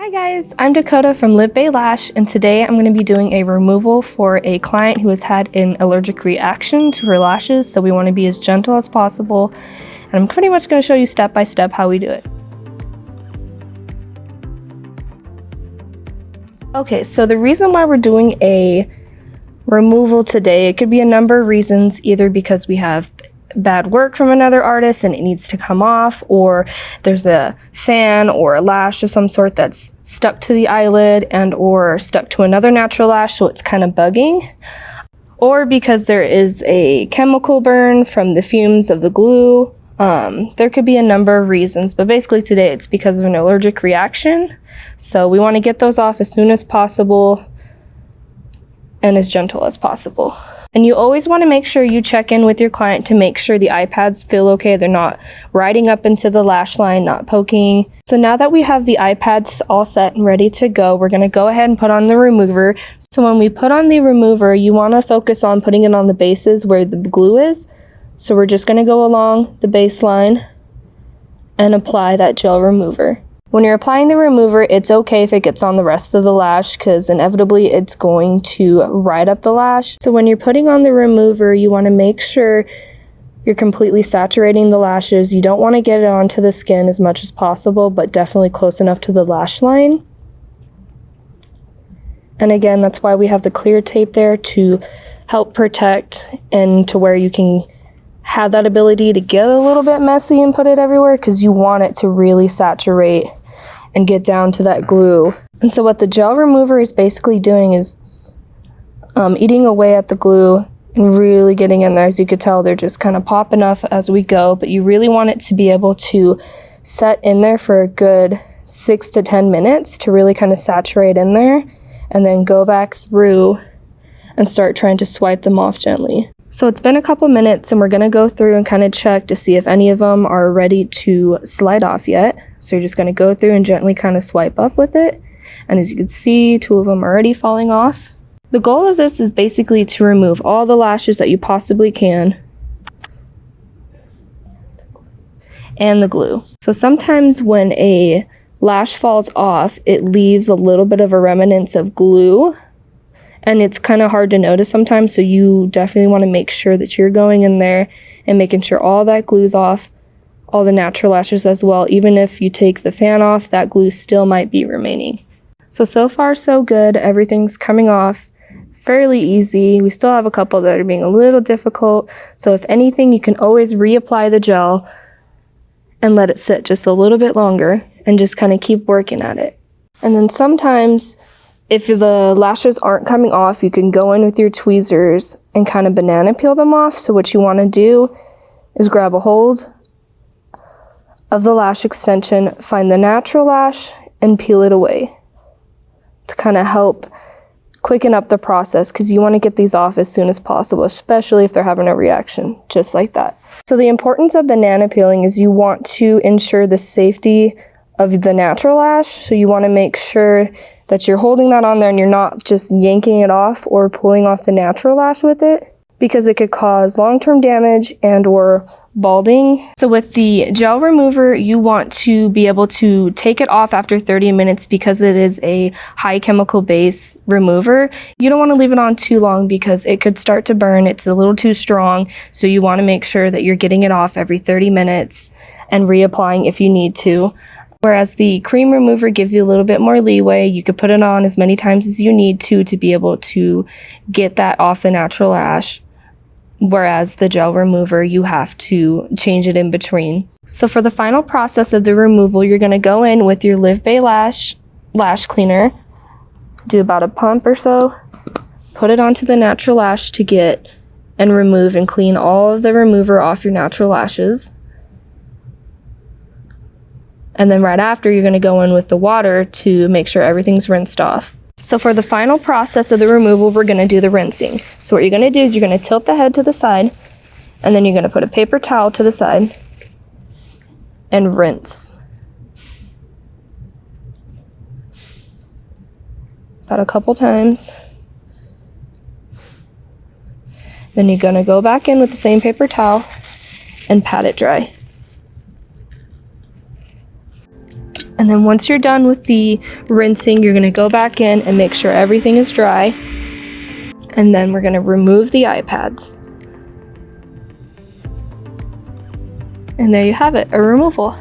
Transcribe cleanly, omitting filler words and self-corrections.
Hi guys, I'm Dakota from LivBay Lash, and today I'm going to be doing a removal for a client who has had an allergic reaction to her lashes, so we want to be as gentle as possible, and I'm pretty much going to show you step by step how we do it. Okay, so the reason why we're doing a removal today, it could be a number of reasons, either because we have bad work from another artist and it needs to come off, or there's a fan or a lash of some sort that's stuck to the eyelid and or stuck to another natural lash, so it's kind of bugging, or because there is a chemical burn from the fumes of the glue. There could be a number of reasons, but basically today it's because of an allergic reaction, so we want to get those off as soon as possible and as gentle as possible. And you always want to make sure you check in with your client to make sure the eye pads feel okay. They're not riding up into the lash line, not poking. So now that we have the eye pads all set and ready to go, we're going to go ahead and put on the remover. So when we put on the remover, you want to focus on putting it on the bases where the glue is. So we're just going to go along the baseline and apply that gel remover. When you're applying the remover, it's okay if it gets on the rest of the lash because inevitably it's going to ride up the lash. So when you're putting on the remover, you want to make sure you're completely saturating the lashes. You don't want to get it onto the skin as much as possible, but definitely close enough to the lash line. And again, that's why we have the clear tape there to help protect and to where you can have that ability to get a little bit messy and put it everywhere because you want it to really saturate and get down to that glue. And so what the gel remover is basically doing is eating away at the glue and really getting in there. As you could tell, they're just kind of popping up as we go, but you really want it to be able to set in there for a good 6 to 10 minutes to really kind of saturate in there, and then go back through and start trying to swipe them off gently. So it's been a couple minutes and we're going to go through and kind of check to see if any of them are ready to slide off yet. So you're just going to go through and gently kind of swipe up with it. And as you can see, 2 of them are already falling off. The goal of this is basically to remove all the lashes that you possibly can and the glue. So sometimes when a lash falls off, it leaves a little bit of a remnants of glue. And it's kind of hard to notice sometimes, so you definitely want to make sure that you're going in there and making sure all that glue's off, all the natural lashes as well. Even if you take the fan off, that glue still might be remaining. So far so good. Everything's coming off fairly easy. We still have a couple that are being a little difficult, so if anything, you can always reapply the gel and let it sit just a little bit longer and just kind of keep working at it. And then sometimes, if the lashes aren't coming off, you can go in with your tweezers and kind of banana peel them off. So what you want to do is grab a hold of the lash extension, find the natural lash, and peel it away to kind of help quicken up the process, because you want to get these off as soon as possible, especially if they're having a reaction, just like that. So the importance of banana peeling is you want to ensure the safety of the natural lash. So you want to make sure that you're holding that on there and you're not just yanking it off or pulling off the natural lash with it, because it could cause long-term damage and or balding. So with the gel remover, you want to be able to take it off after 30 minutes because it is a high chemical base remover. You don't want to leave it on too long because it could start to burn. It's a little too strong, so you want to make sure that you're getting it off every 30 minutes and reapplying if you need to. Whereas the cream remover gives you a little bit more leeway. You could put it on as many times as you need to be able to get that off the natural lash. Whereas the gel remover, you have to change it in between. So for the final process of the removal, you're going to go in with your LivBay lash cleaner, do about a pump or so, put it onto the natural lash to get and remove and clean all of the remover off your natural lashes. And then right after, you're going to go in with the water to make sure everything's rinsed off. So for the final process of the removal, we're going to do the rinsing. So what you're going to do is you're going to tilt the head to the side, and then you're going to put a paper towel to the side and rinse. About a couple times. Then you're going to go back in with the same paper towel and pat it dry. And then once you're done with the rinsing, you're gonna go back in and make sure everything is dry. And then we're gonna remove the eye pads. And there you have it, a removal.